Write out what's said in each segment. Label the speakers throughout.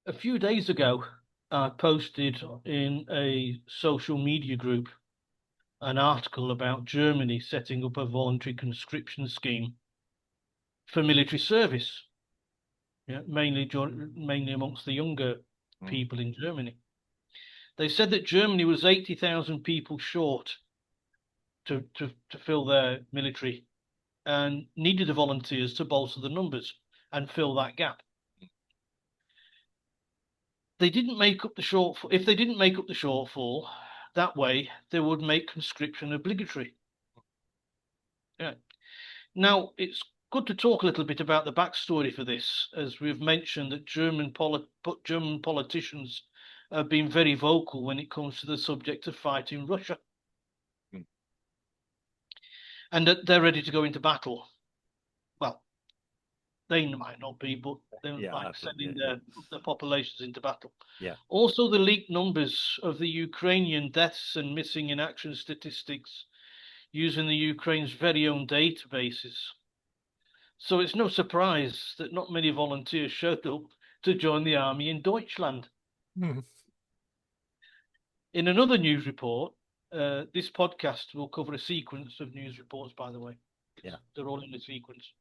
Speaker 1: A few days ago, I posted in a social media group an article about Germany setting up a voluntary conscription scheme for military service, mainly amongst the younger
Speaker 2: Mm.
Speaker 1: people in Germany. They said that Germany was 80,000 people short to fill their military and needed the volunteers to bolster the numbers and fill that gap. They didn't make up the shortfall. If they didn't make up the shortfall that way, they would make conscription obligatory. Yeah. Now, it's good to talk a little bit about the backstory for this, as we've mentioned that German politicians have been very vocal when it comes to the subject of fighting Russia,
Speaker 2: Mm.
Speaker 1: and that they're ready to go into battle. Well, they might not be, but they
Speaker 2: Yeah,
Speaker 1: like
Speaker 2: yeah,
Speaker 1: sending
Speaker 2: yeah,
Speaker 1: their populations into battle.
Speaker 2: yeah.
Speaker 1: Also, the leaked numbers of the Ukrainian deaths and missing in action statistics using the Ukraine's very own databases. So it's no surprise that not many volunteers showed up to join the army in Deutschland.
Speaker 2: Mm.
Speaker 1: In another news report, this podcast will cover a sequence of news reports, by the way.
Speaker 2: Yeah.
Speaker 1: They're all in a sequence.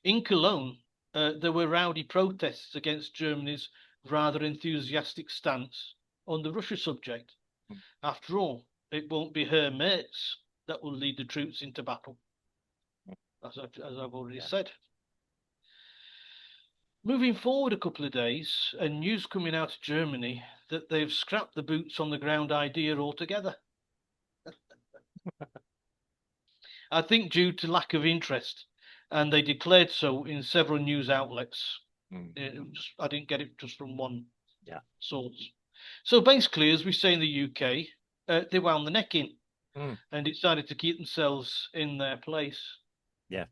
Speaker 1: In Cologne, there were rowdy protests against Germany's rather enthusiastic stance on the Russia subject.
Speaker 2: Mm.
Speaker 1: After all, it won't be her mates that will lead the troops into battle, as I've already
Speaker 2: Yeah.
Speaker 1: said. Moving forward a couple of days, and news coming out of Germany that they've scrapped the boots on the ground idea altogether. I think due to lack of interest, and they declared so in several news outlets.
Speaker 2: Mm.
Speaker 1: I didn't get it just from one
Speaker 2: Yeah.
Speaker 1: source. So basically, as we say in the UK, they wound the neck in
Speaker 2: Mm.
Speaker 1: and decided to keep themselves in their place.
Speaker 2: Yeah.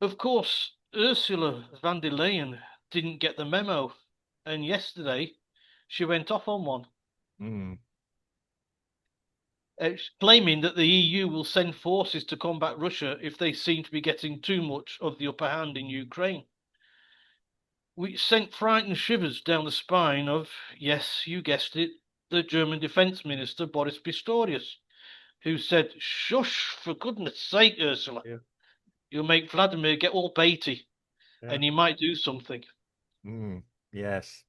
Speaker 1: Of course, Ursula von der Leyen didn't get the memo, and yesterday she went off on one,
Speaker 2: Mm.
Speaker 1: claiming that the EU will send forces to combat Russia if they seem to be getting too much of the upper hand in Ukraine. Which sent frightened shivers down the spine of, yes, you guessed it, the German Defence Minister Boris Pistorius, who said, "Shush, for goodness sake, Ursula.
Speaker 2: Yeah.
Speaker 1: You'll make Vladimir get all baity,
Speaker 2: Yeah.
Speaker 1: and he might do something."
Speaker 2: Mm. Yes.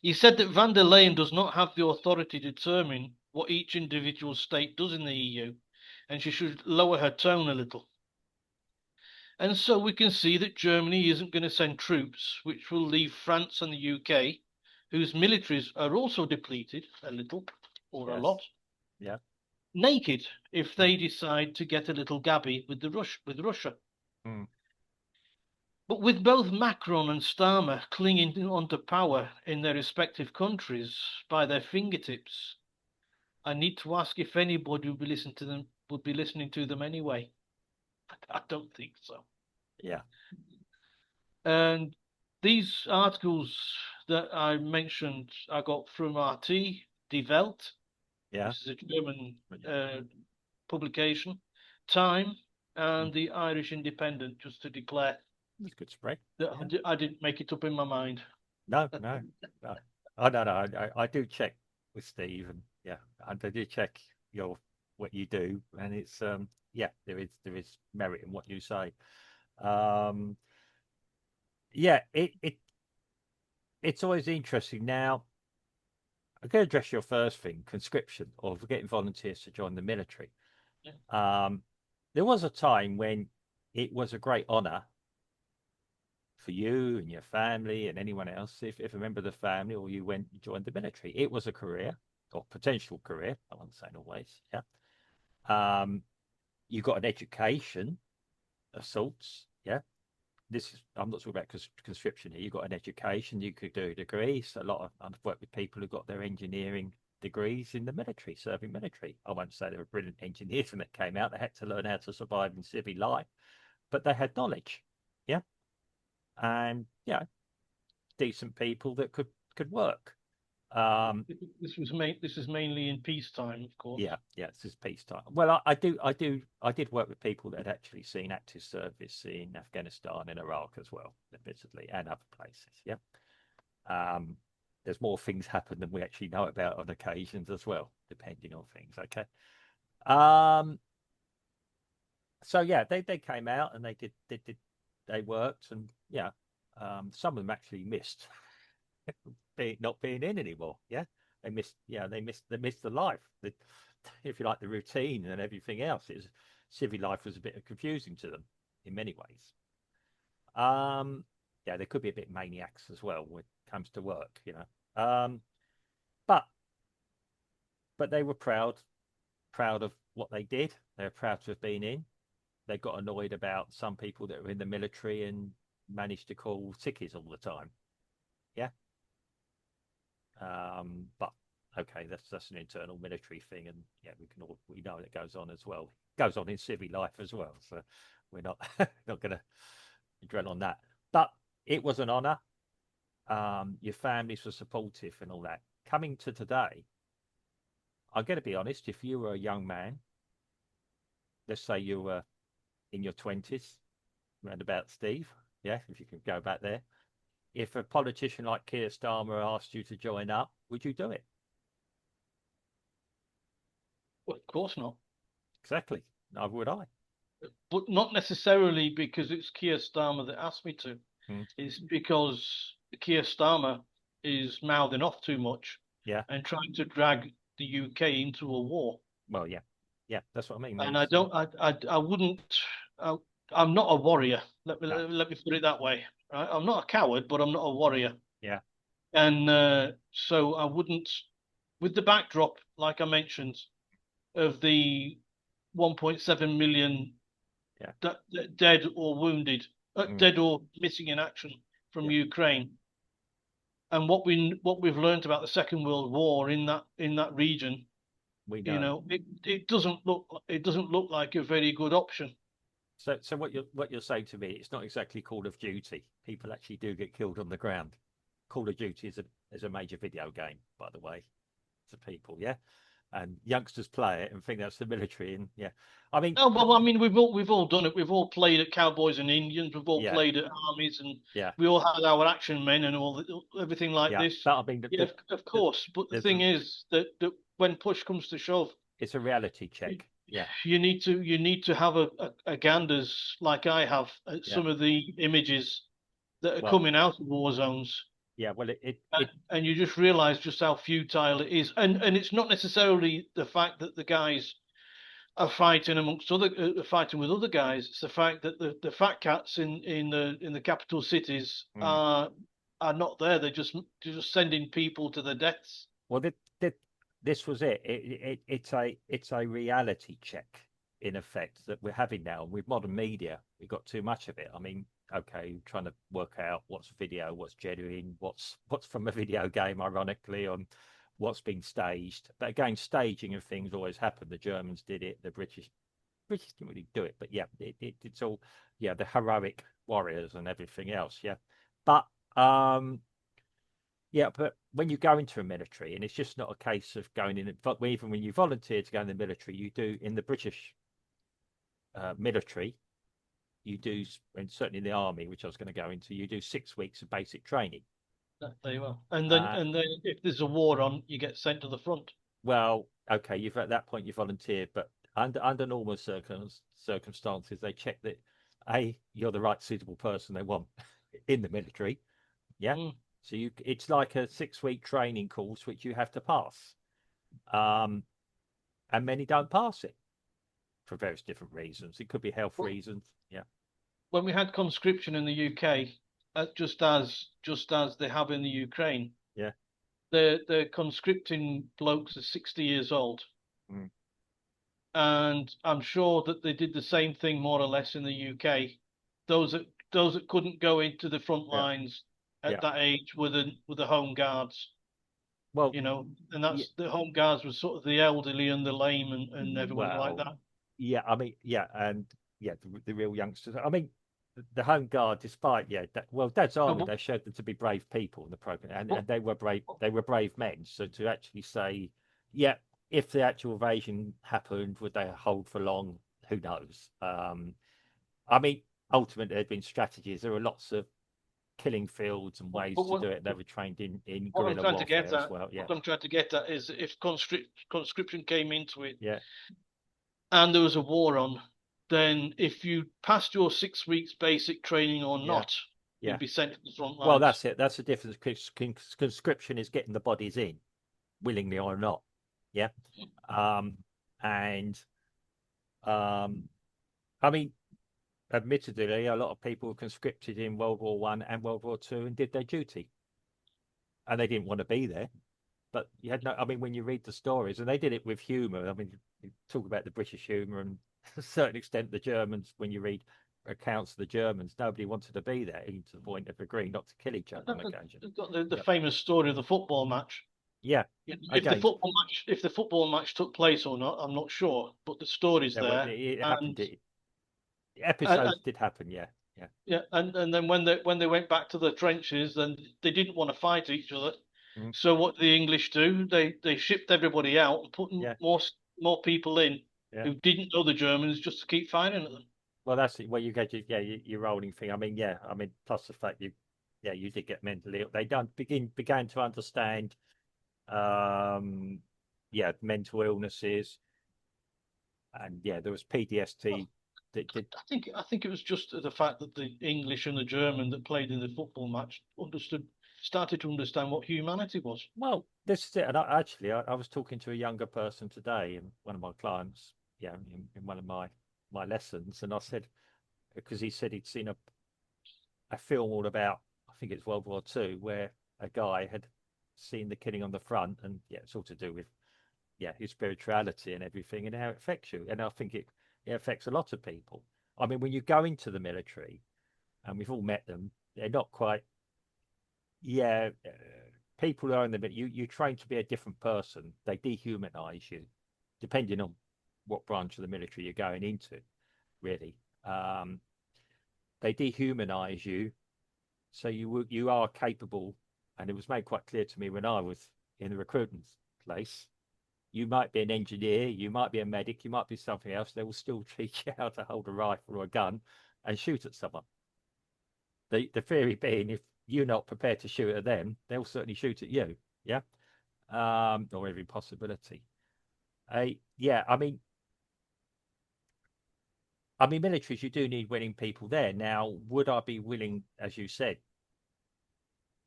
Speaker 1: He said that van der Leyen does not have the authority to determine what each individual state does in the EU, and she should lower her tone a little. And so we can see that Germany isn't going to send troops, which will leave France and the UK, whose militaries are also depleted a little or a
Speaker 2: Yes.
Speaker 1: lot,
Speaker 2: Yeah.
Speaker 1: naked if
Speaker 2: Mm.
Speaker 1: they decide to get a little gabby with Russia.
Speaker 2: Mm.
Speaker 1: But with both Macron and Starmer clinging onto power in their respective countries by their fingertips, I need to ask if anybody would be listening to them anyway. I don't think so.
Speaker 2: Yeah.
Speaker 1: And these articles that I mentioned, I got from RT, Die Welt,
Speaker 2: Yeah.
Speaker 1: which is a German
Speaker 2: Yeah.
Speaker 1: publication, Time,
Speaker 2: Mm.
Speaker 1: and the Irish Independent, just to declare
Speaker 2: That's a good spread.
Speaker 1: that
Speaker 2: Yeah.
Speaker 1: I didn't make it up in my mind.
Speaker 2: No, no, no. I don't know. I do check with Steve, and yeah, I do check your what you do, and it's yeah, there is merit in what you say. Um, yeah, it's always interesting. Now, I'm going to address your first thing, conscription, or for getting volunteers to join the military.
Speaker 1: Yeah.
Speaker 2: There was a time when it was a great honor for you and your family and anyone else, if a member of the family or you went and joined the military. It was a career or potential career. I won't say always. Yeah. Um, you got an education of sorts. Yeah. This is, I'm not talking about conscription here. You got an education. You could do a degree. So a lot of I've worked with people who got their engineering degrees in the military, serving military. I won't say they were brilliant engineers when they came out. They had to learn how to survive in civil life, but they had knowledge. Yeah. And yeah, decent people that could work.
Speaker 1: This is mainly in peacetime, of course.
Speaker 2: Yeah, this is peacetime. Well, I did work with people that had actually seen active service in Afghanistan and Iraq as well, admittedly, and other places. Yeah. Um, there's more things happen than we actually know about on occasions as well, depending on things. Okay. Um, so yeah, they came out and they worked, and yeah, some of them actually missed not being in anymore. Yeah, they missed the life, if you like, the routine and everything else. Civil life was a bit confusing to them in many ways. Um, yeah, they could be a bit maniacs as well when it comes to work, you know. But they were proud of what they did. They were proud to have been in. They got annoyed about some people that were in the military and managed to call sickies all the time. Yeah. But okay, that's an internal military thing, and yeah, we know it goes on as well. It goes on in civil life as well. So we're not not going to dwell on that. But it was an honour. Your families were supportive and all that. Coming to today, I'm going to be honest. If you were a young man, let's say you were in your 20s, round about Steve, yeah, if you can go back there. If a politician like Keir Starmer asked you to join up, would you do it?
Speaker 1: Well, of course not.
Speaker 2: Exactly. Neither would I.
Speaker 1: But not necessarily because it's Keir Starmer that asked me to.
Speaker 2: Mm.
Speaker 1: It's because Keir Starmer is mouthing off too much
Speaker 2: Yeah.
Speaker 1: and trying to drag the UK into a war.
Speaker 2: Well, yeah. Yeah, that's what I mean.
Speaker 1: And I wouldn't, I, I'm not a warrior.
Speaker 2: No.
Speaker 1: Let me put it that way. Right? I'm not a coward, but I'm not a warrior.
Speaker 2: Yeah.
Speaker 1: And so I wouldn't, with the backdrop, like I mentioned, of the 1.7 million
Speaker 2: Yeah.
Speaker 1: dead or wounded,
Speaker 2: Mm.
Speaker 1: dead or missing in action from
Speaker 2: Yeah.
Speaker 1: Ukraine, and what we've learned about the Second World War in that region,
Speaker 2: We
Speaker 1: you
Speaker 2: know.
Speaker 1: know, it doesn't look like a very good option.
Speaker 2: So what you're saying to me, it's not exactly Call of Duty. People actually do get killed on the ground. Call of Duty is a major video game, by the way, to people, yeah. And youngsters play it and think that's the military, and yeah, I mean,
Speaker 1: Oh well, I mean, we've all done it. We've all played at Cowboys and Indians. We've all
Speaker 2: yeah,
Speaker 1: played at armies, and
Speaker 2: yeah,
Speaker 1: we all had our action men and everything like
Speaker 2: yeah.
Speaker 1: this.
Speaker 2: But I mean,
Speaker 1: Yeah, of course. But the
Speaker 2: there's
Speaker 1: thing is that when push comes to shove,
Speaker 2: it's a reality check. Yeah,
Speaker 1: you need to have a ganders like I have at
Speaker 2: yeah.
Speaker 1: some of the images that are
Speaker 2: Well,
Speaker 1: coming out of war zones,
Speaker 2: yeah. Well,
Speaker 1: and you just realise just how futile it is. And it's not necessarily the fact that the guys are fighting amongst other fighting with other guys. It's the fact that the fat cats in the capital cities
Speaker 2: mm.
Speaker 1: are not there. They're just sending people to their deaths.
Speaker 2: Well, this was it. It's a reality check in effect that we're having now. With modern media, we've got too much of it. I mean, okay, trying to work out what's video, what's genuine, what's from a video game, ironically, on what's been staged. But again, staging of things always happened. The Germans did it. The British didn't really do it. But yeah, it's all yeah, the heroic warriors and everything else. Yeah, but yeah, but when you go into a military, and it's just not a case of going in, but even when you volunteer to go in the military, you do in the British military, you do, and certainly in the army, which I was going to go into, you do 6 weeks of basic training.
Speaker 1: There you are. And then
Speaker 2: Uh,
Speaker 1: if there's a war on, you get sent to the front.
Speaker 2: well, okay, you've at that point you volunteered, but under normal circumstances, they check that you're the right suitable person they want in the military. Yeah.
Speaker 1: Mm.
Speaker 2: So it's like a 6 week training course which you have to pass, and many don't pass it for various different reasons. It could be health
Speaker 1: Well,
Speaker 2: reasons. Yeah,
Speaker 1: when we had conscription in the UK, just as they have in the Ukraine,
Speaker 2: yeah,
Speaker 1: the conscripting blokes are 60 years old,
Speaker 2: mm,
Speaker 1: and I'm sure that they did the same thing more or less in the UK. Those that couldn't go into the front
Speaker 2: yeah,
Speaker 1: lines at
Speaker 2: yeah.
Speaker 1: that age were the home guards,
Speaker 2: Well,
Speaker 1: you know, and
Speaker 2: yeah,
Speaker 1: that's the home guards was sort of the elderly and the lame and everyone like
Speaker 2: well,
Speaker 1: that.
Speaker 2: yeah. I mean, yeah, and yeah, the real youngsters. I mean, the Home Guard, despite well, Dad's
Speaker 1: No,
Speaker 2: army, they showed them to be brave people in the program,
Speaker 1: but,
Speaker 2: and they were brave. They were brave men. So to actually say, yeah, if the actual invasion happened, would they hold for long? Who knows? I mean, ultimately, there'd been strategies. There were lots of killing fields and ways
Speaker 1: but
Speaker 2: to do it. They were trained in
Speaker 1: what I'm
Speaker 2: guerrilla
Speaker 1: trying to get
Speaker 2: warfare as
Speaker 1: at,
Speaker 2: well. Yeah,
Speaker 1: what I'm trying to get at is if conscription came into it
Speaker 2: yeah,
Speaker 1: and there was a war on, then if you passed your 6 weeks basic training or
Speaker 2: yeah,
Speaker 1: not,
Speaker 2: yeah.
Speaker 1: you'd be sent to the front
Speaker 2: Well,
Speaker 1: lines.
Speaker 2: that's it. That's the difference. Conscription is getting the bodies in, willingly or not. Yeah. Um, and I mean, admittedly, a lot of people were conscripted in World War I and World War II and did their duty, and they didn't want to be there. But you had no. I mean, when you read the stories, and they did it with humour. I mean, you talk about the British humour, and to a certain extent, the Germans. When you read accounts of the Germans, nobody wanted to be there, even to the point of agreeing not to kill each other on occasion.
Speaker 1: You've got the
Speaker 2: Yep.
Speaker 1: famous story of the football match.
Speaker 2: Yeah. Again,
Speaker 1: If the football match took place or not, I'm not sure, but the story's
Speaker 2: there were
Speaker 1: there,
Speaker 2: it happened.
Speaker 1: and
Speaker 2: Episodes did happen. Yeah. Yeah.
Speaker 1: yeah, and then when they went back to the trenches, then they didn't want to fight each other.
Speaker 2: Mhm.
Speaker 1: So what the English do, they shipped everybody out and put
Speaker 2: Yeah.
Speaker 1: more people in
Speaker 2: Yeah.
Speaker 1: who didn't know the Germans just to keep fighting at them.
Speaker 2: Well, that's it. Well, you get your rolling thing. I mean, yeah. I mean, plus the fact you did get mentally ill. They done began to understand, um, yeah, mental illnesses, and yeah, there was
Speaker 1: Well,
Speaker 2: PTSD. That did
Speaker 1: I think it was just the fact that the English and the German that played in the football match started to understand what humanity was.
Speaker 2: well. This is it. And I was talking to a younger person today, and one of my clients, yeah, in one of my lessons, and I said because he said he'd seen a film all about, I think it's World War II, where a guy had seen the killing on the front, and yeah, it's all to do with his spirituality and everything, and how it affects you. And I think it affects a lot of people. I mean, when you go into the military, and we've all met them, they're not quite, yeah. People who are in the military, you train to be a different person. They dehumanize you, depending on what branch of the military you're going into. Really, um, they dehumanize you so you are capable, and it was made quite clear to me when I was in the recruitment place. You might be an engineer, you might be a medic, you might be something else. They will still teach you how to hold a rifle or a gun and shoot at someone. The theory being, if you're not prepared to shoot at them, they'll certainly shoot at you. Yeah, or every possibility. Yeah, I mean, militaries, you do need willing people there. Now, would I be willing, as you said,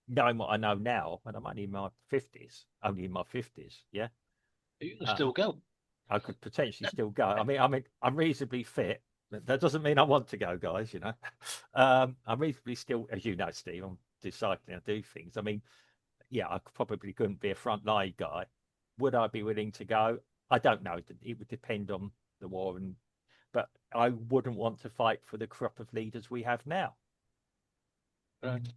Speaker 2: knowing what I know now, and I'm only in my fifties, yeah,
Speaker 1: You can
Speaker 2: uh,
Speaker 1: still go.
Speaker 2: I could potentially still go. I mean, I'm reasonably fit. That doesn't mean I want to go, guys. I'm reasonably still, as you know, Steve. I'm discipling. I do things. I mean, yeah, I probably couldn't be a front line guy. Would I be willing to go? I don't know. It would depend on the war, but I wouldn't want to fight for the crop of leaders we have now.
Speaker 1: Right.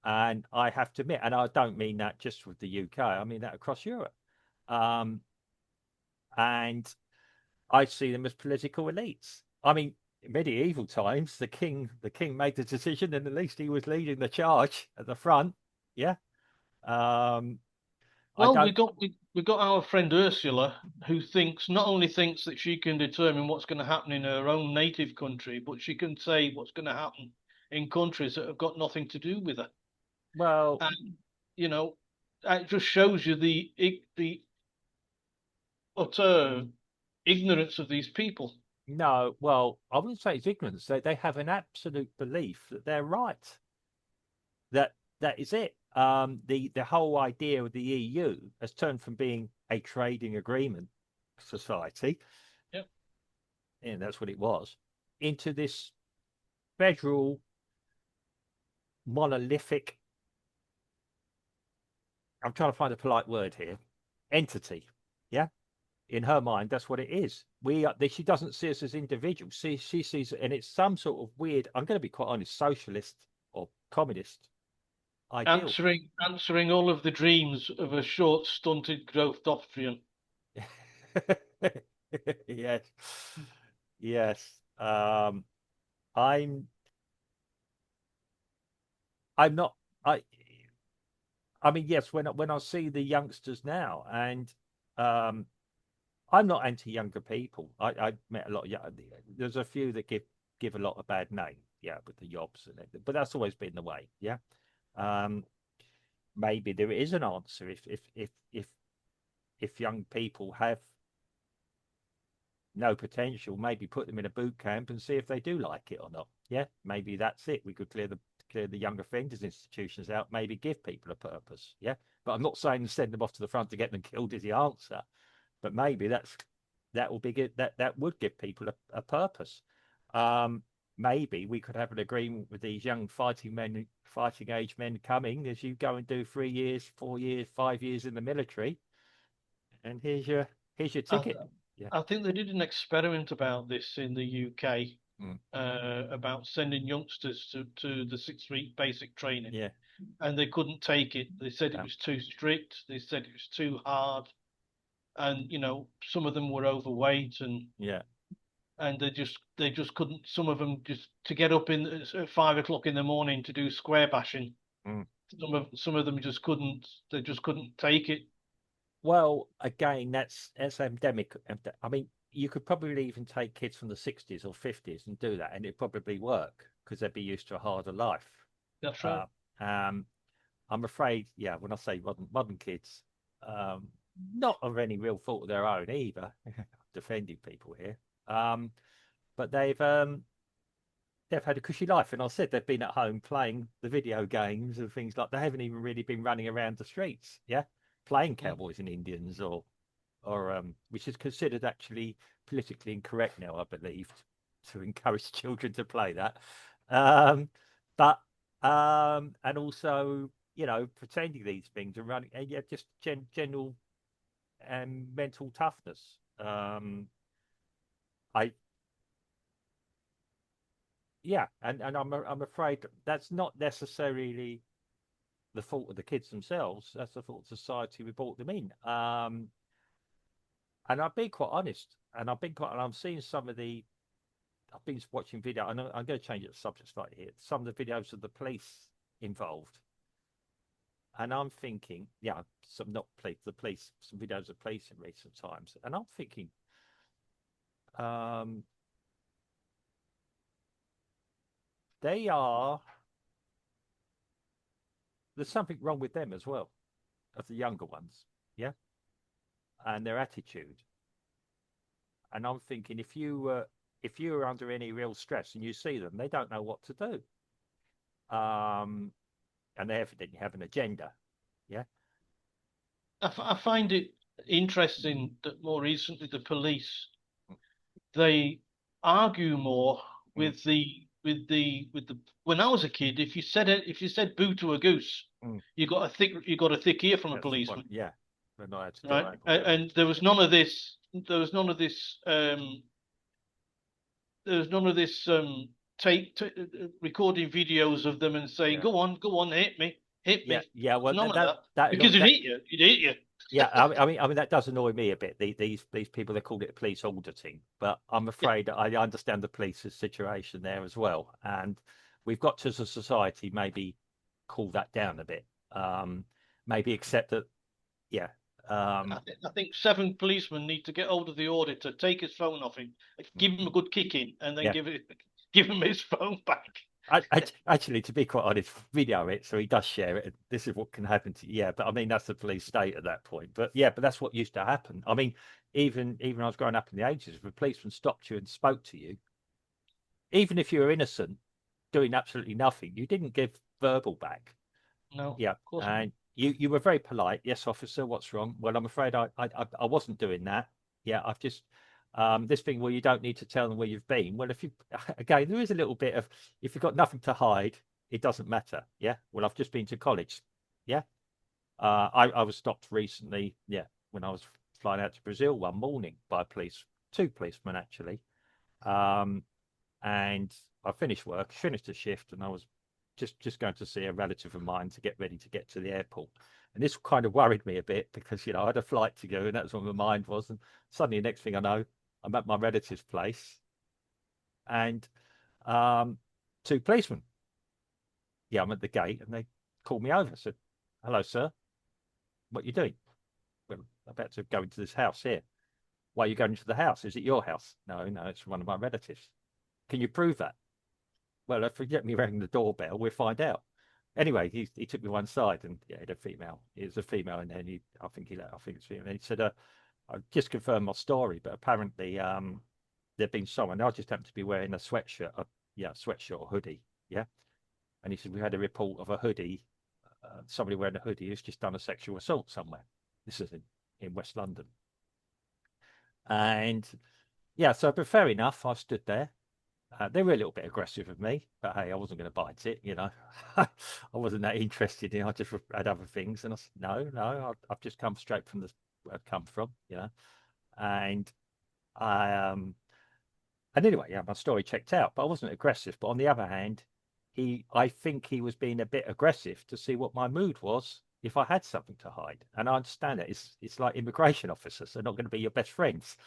Speaker 2: And I have to admit, and I don't mean that just with the UK, I mean that across Europe. Um, and I see them as political elites. I mean, in medieval times, the king made the decision, and at least he was leading the charge at the front. Yeah. Um, I
Speaker 1: Well,
Speaker 2: don't.
Speaker 1: we got our friend Ursula, who thinks not only thinks that she can determine what's going to happen in her own native country, but she can say what's going to happen in countries that have got nothing to do with her.
Speaker 2: Well,
Speaker 1: And you know, it just shows you the utter ignorance of these people.
Speaker 2: no. Well, I wouldn't say it's ignorance. They have an absolute belief that they're right. That that is it. The whole idea of the EU has turned from being a trading agreement society,
Speaker 1: Yeah.
Speaker 2: and that's what it was, into this federal monolithic. I'm trying to find a polite word here. Entity. Yeah. In her mind, that's what it is. She doesn't see us as individuals. She sees it, and it's some sort of weird. I'm going to be quite honest, socialist or communist ideal.
Speaker 1: Answering all of the dreams of a short, stunted growth Austrian.
Speaker 2: Yes, yes. I'm. I'm not. I mean, yes. When I see the youngsters now, and um, I'm not anti younger people. I met a lot of young. There's a few that give a lot of bad name. Yeah, with the yobs and everything. But that's always been the way. Yeah. Um, maybe there is an answer if young people have no potential, maybe put them in a boot camp and see if they do like it or not. Yeah, maybe that's it. We could clear the young offenders institutions out, maybe give people a purpose. Yeah. But I'm not saying send them off to the front to get them killed is the answer. But maybe that will be good. That would give people a purpose. Um, maybe we could have an agreement with these young fighting age men coming as you go and do 3 years, 4 years, 5 years in the military, and here's your
Speaker 1: I, th-
Speaker 2: ticket. Yeah.
Speaker 1: I think they did an experiment about this in the UK,
Speaker 2: Mm.
Speaker 1: about sending youngsters to the 6 week basic training,
Speaker 2: Yeah.
Speaker 1: and they couldn't take it. They said it
Speaker 2: Yeah.
Speaker 1: was too strict. They said it was too hard, and some of them were overweight,
Speaker 2: Yeah.
Speaker 1: and they just couldn't. Some of them just to get up in at 5 o'clock in the morning to do square bashing.
Speaker 2: Mm.
Speaker 1: Some of them just couldn't. They just couldn't take it.
Speaker 2: Well, again, that's endemic. I mean, you could probably even take kids from the 60s or 50s and do that, and it'd probably work because they'd be used to a harder life.
Speaker 1: That's right.
Speaker 2: Uh, um, I'm afraid, yeah, when I say modern kids, um, not of any real fault of their own either, defending people here. But they've had a cushy life, and I said they've been at home playing the video games and things like. They haven't even really been running around the streets, yeah, playing
Speaker 1: Mm.
Speaker 2: cowboys and Indians or which is considered actually politically incorrect now, I believe, to encourage children to play that. Um, but and also, pretending these things and running, and yeah, just general and mental toughness. I Yeah, and I'm afraid that's not necessarily the fault of the kids themselves. That's the fault of society we brought them in. And I've been quite honest, and and I'm seeing some of the I've been watching video. I'm going to change the subject slightly here. Some of the videos of the police involved, and I'm thinking, yeah, some not police, the police, some videos of police in recent times, and I'm thinking, um, they are there's something wrong with them as well, of the younger ones, yeah, and their attitude. And I'm thinking, if you were under any real stress and you see them, they don't know what to do. And they evidently have an agenda. Yeah.
Speaker 1: I find it interesting that more recently the police they argue more
Speaker 2: Mm,
Speaker 1: with the when I was a kid, if you said boo to a goose,
Speaker 2: mm.
Speaker 1: you got a thick ear from a
Speaker 2: That's the point.
Speaker 1: policeman,
Speaker 2: Yeah. They're not allowed to
Speaker 1: right?
Speaker 2: do it.
Speaker 1: And,
Speaker 2: Yeah.
Speaker 1: and there was none of this recording videos of them and saying,
Speaker 2: Yeah.
Speaker 1: go on, hit
Speaker 2: Yeah.
Speaker 1: me.
Speaker 2: Yeah. Well,
Speaker 1: None of that
Speaker 2: that
Speaker 1: because
Speaker 2: that
Speaker 1: he'd hit you.
Speaker 2: yeah. I mean that does annoy me a bit. These people they called it police auditing, but I'm
Speaker 1: Yeah,
Speaker 2: afraid I understand the police's situation there as well, and we've got to as a society maybe cool that down a bit. Maybe accept that. Yeah. Um,
Speaker 1: I think 7 policemen need to get hold of the auditor, take his phone off him, give him a good kicking, and then
Speaker 2: yeah.
Speaker 1: give him his phone back.
Speaker 2: Actually, to be quite honest, video it so he does share it. And this is what can happen to you. Yeah, but I mean that's the police state at that point. But yeah, but that's what used to happen. I mean, even when I was growing up in the 80s, if a policeman stopped you and spoke to you, even if you were innocent, doing absolutely nothing, you didn't give verbal back.
Speaker 1: No,
Speaker 2: Yeah,
Speaker 1: of course not.
Speaker 2: and you were very polite. Yes, officer, what's wrong? Well, I'm afraid I wasn't doing that. Yeah, I've just this thing where you don't need to tell them where you've been. Well, if you again, there is a little bit of if you've got nothing to hide, it doesn't matter. Yeah. Well, I've just been to college. Yeah. I was stopped recently. Yeah, when I was flying out to Brazil one morning by two policemen actually. Um, and I finished work, finished a shift, and I was just going to see a relative of mine to get ready to get to the airport. And this kind of worried me a bit because I had a flight to go, and that's what my mind was. And suddenly, next thing I know, I'm at my relative's place, and two policemen. yeah, I'm at the gate, and they called me over. Said, "Hello, sir. What you doing?" Well, I'm about to go into this house here. Why are you going into the house? Is it your house? No, no, it's one of my relatives. Can you prove that? Well, if you get me ringing the doorbell, we'll find out. Anyway, he took me one side, and yeah, the female. It was a female, and then I think it's female. And he said, I just confirmed my story, but apparently, there'd been someone. I just happened to be wearing a sweatshirt, sweatshirt or hoodie, yeah. And he said we had a report of a hoodie, somebody wearing a hoodie who's just done a sexual assault somewhere. This is in West London, and yeah, so but fair enough. I stood there. They were a little bit aggressive with me, but hey, I wasn't going to bite it, you know. I wasn't that interested in. I just had other things, and I said, no, no, I've just come straight from where I've come from, you know. And I and anyway, yeah, my story checked out, but I wasn't aggressive. But on the other hand, I think he was being a bit aggressive to see what my mood was if I had something to hide. And I understand it. It's like immigration officers; they're not going to be your best friends,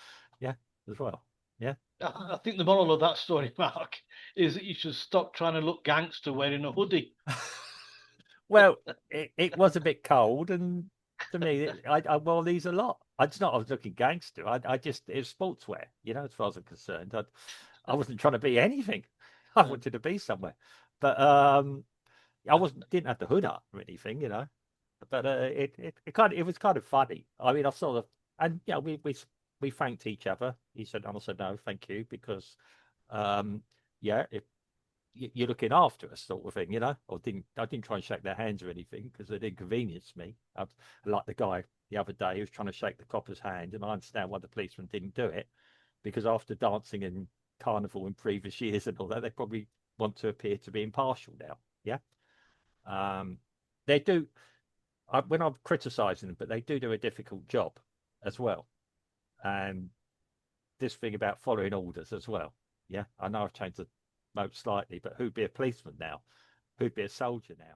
Speaker 2: yeah, as well, yeah.
Speaker 1: I think the moral of that story, Mark, is that you should stop trying to look gangster wearing a hoodie.
Speaker 2: Well, it was a bit cold, and to me, I wore these a lot. It's not I was looking gangster. I just it was sportswear, you know, as far as I'm concerned. I wasn't trying to be anything. I wanted to be somewhere, but I wasn't didn't have the hood up or anything, you know. But it was kind of funny. I mean, I sort of and yeah, we thanked each other. He said, and I said no, thank you, because yeah, if you're looking after us, sort of thing, you know. I didn't try and shake their hands or anything because it inconvenienced me. Like the guy the other day who was trying to shake the copper's hand, and I understand why the policeman didn't do it, because after dancing in carnival in previous years and all that, they probably want to appear to be impartial now. Yeah, um, they do. When I'm criticising them, but they do a difficult job as well, and this thing about following orders as well. Yeah, I know I've changed the note slightly, but who'd be a policeman now? Who'd be a soldier now?